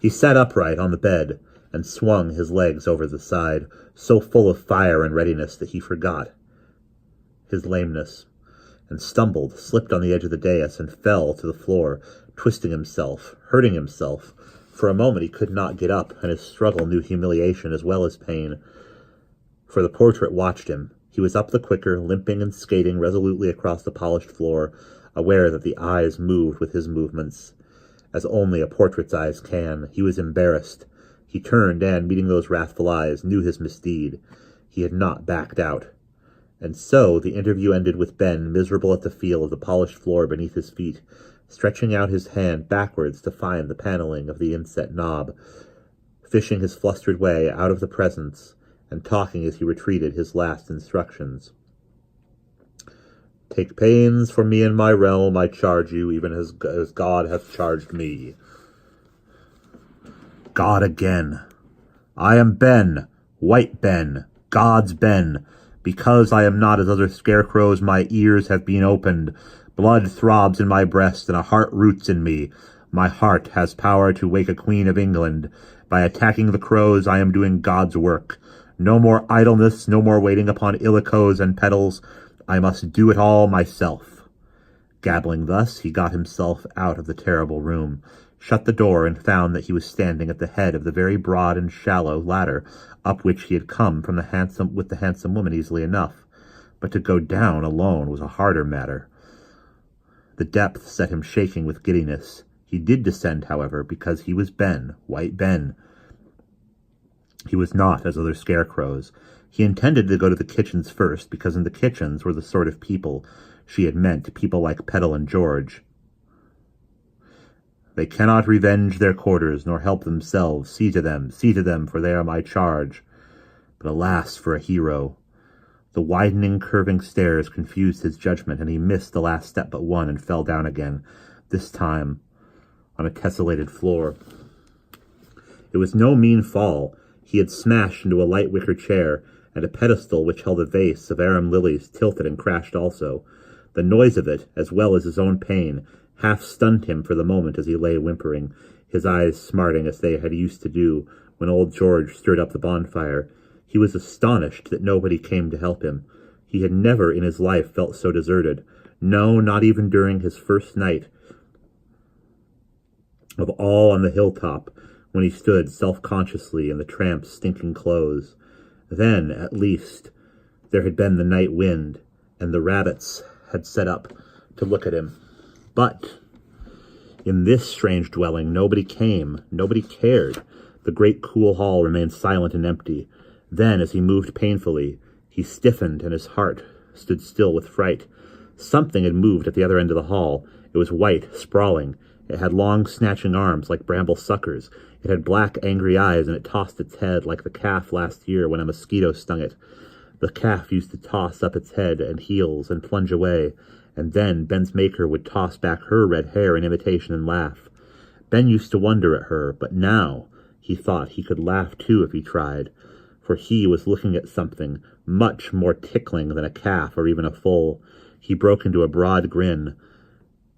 He sat upright on the bed and swung his legs over the side, so full of fire and readiness that he forgot his lameness, and stumbled, slipped on the edge of the dais, and fell to the floor, twisting himself, hurting himself. For a moment he could not get up, and his struggle knew humiliation as well as pain. For the portrait watched him. He was up the quicker, limping and skating resolutely across the polished floor, aware that the eyes moved with his movements, as only a portrait's eyes can. He was embarrassed. He turned and, meeting those wrathful eyes, knew his misdeed. He had not backed out. And so the interview ended with Ben, miserable at the feel of the polished floor beneath his feet, stretching out his hand backwards to find the paneling of the inset knob, fishing his flustered way out of the presence, and talking as he retreated his last instructions. "Take pains for me and my realm, I charge you, even as God hath charged me." God again. "I am Ben, white Ben, God's Ben. Because I am not as other scarecrows, my ears have been opened. Blood throbs in my breast, and a heart roots in me. My heart has power to wake a queen of England. By attacking the crows, I am doing God's work. No more idleness, no more waiting upon illicos and petals. I must do it all myself." Gabbling thus, he got himself out of the terrible room, shut the door, and found that he was standing at the head of the very broad and shallow ladder, up which he had come from with the handsome woman easily enough. But to go down alone was a harder matter. The depth set him shaking with giddiness. He did descend, however, because he was Ben, white Ben. He was not as other scarecrows. He intended to go to the kitchens first, because in the kitchens were the sort of people she had meant, people like Petal and George. "They cannot revenge their quarters, nor help themselves. See to them, for they are my charge." But alas for a hero! The widening, curving stairs confused his judgment, and he missed the last step but one and fell down again, this time on a tessellated floor. It was no mean fall. He had smashed into a light wicker chair, and a pedestal which held a vase of arum lilies tilted and crashed also. The noise of it, as well as his own pain, half stunned him for the moment as he lay whimpering, his eyes smarting as they had used to do when old George stirred up the bonfire. He was astonished that nobody came to help him. He had never in his life felt so deserted. No, not even during his first night of all on the hilltop, when he stood self-consciously in the tramp's stinking clothes. Then, at least, there had been the night wind, and the rabbits had set up to look at him. But in this strange dwelling nobody came, nobody cared. The great cool hall remained silent and empty. Then, as he moved painfully, he stiffened, and his heart stood still with fright. Something had moved at the other end of the hall. It was white, sprawling. It had long, snatching arms like bramble suckers. It had black, angry eyes, and it tossed its head like the calf last year when a mosquito stung it. The calf used to toss up its head and heels and plunge away, and then Ben's maker would toss back her red hair in imitation and laugh. Ben used to wonder at her, but now he thought he could laugh too if he tried, for he was looking at something much more tickling than a calf or even a foal. He broke into a broad grin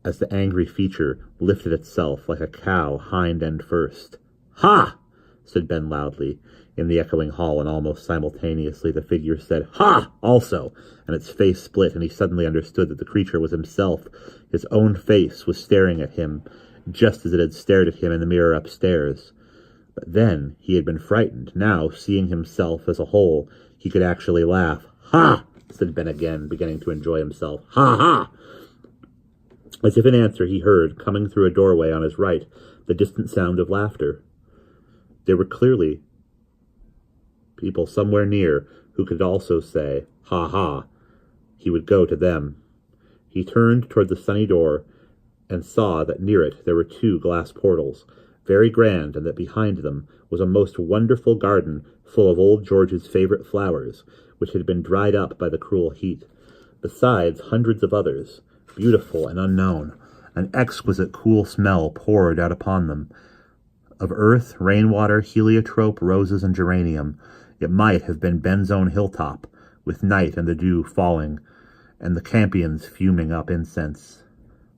as the angry feature lifted itself like a cow, hind end first. "Ha!" said Ben loudly in the echoing hall, and almost simultaneously the figure said "Ha!" also, and its face split, and he suddenly understood that the creature was himself. His own face was staring at him, just as it had stared at him in the mirror upstairs. But then he had been frightened. Now, seeing himself as a whole, he could actually laugh. "Ha!" said Ben again, beginning to enjoy himself. "Ha! Ha!" As if in answer, he heard, coming through a doorway on his right, the distant sound of laughter. There were clearly people somewhere near who could also say, "Ha! Ha!" He would go to them. He turned toward the sunny door and saw that near it there were 2 glass portals, very grand, and that behind them was a most wonderful garden full of old George's favorite flowers, which had been dried up by the cruel heat, besides hundreds of others, beautiful and unknown. An exquisite cool smell poured out upon them, of earth, rainwater, heliotrope, roses, and geranium. It might have been Ben's own hilltop, with night and the dew falling, and the campions fuming up incense.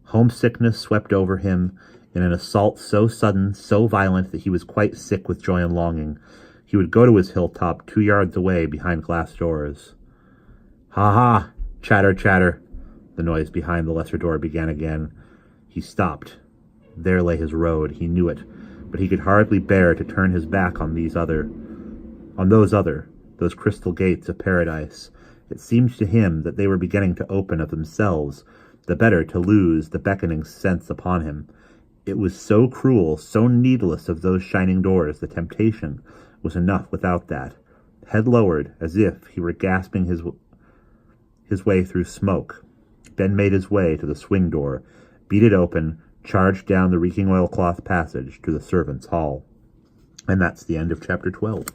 Homesickness swept over him. in an assault so sudden, so violent, that he was quite sick with joy and longing. He would go to his hilltop 2 yards away behind glass doors. Ha ha! Chatter, chatter! The noise behind the lesser door began again. He stopped. There lay his road. He knew it, but he could hardly bear to turn his back on those crystal gates of paradise. It seemed to him that they were beginning to open of themselves, the better to lose the beckoning sense upon him. It was so cruel, so needless of those shining doors. The temptation was enough without that. Head lowered, as if he were gasping his way through smoke, Ben made his way to the swing door, beat it open, charged down the reeking oilcloth passage to the servants' hall. And that's the end of chapter 12.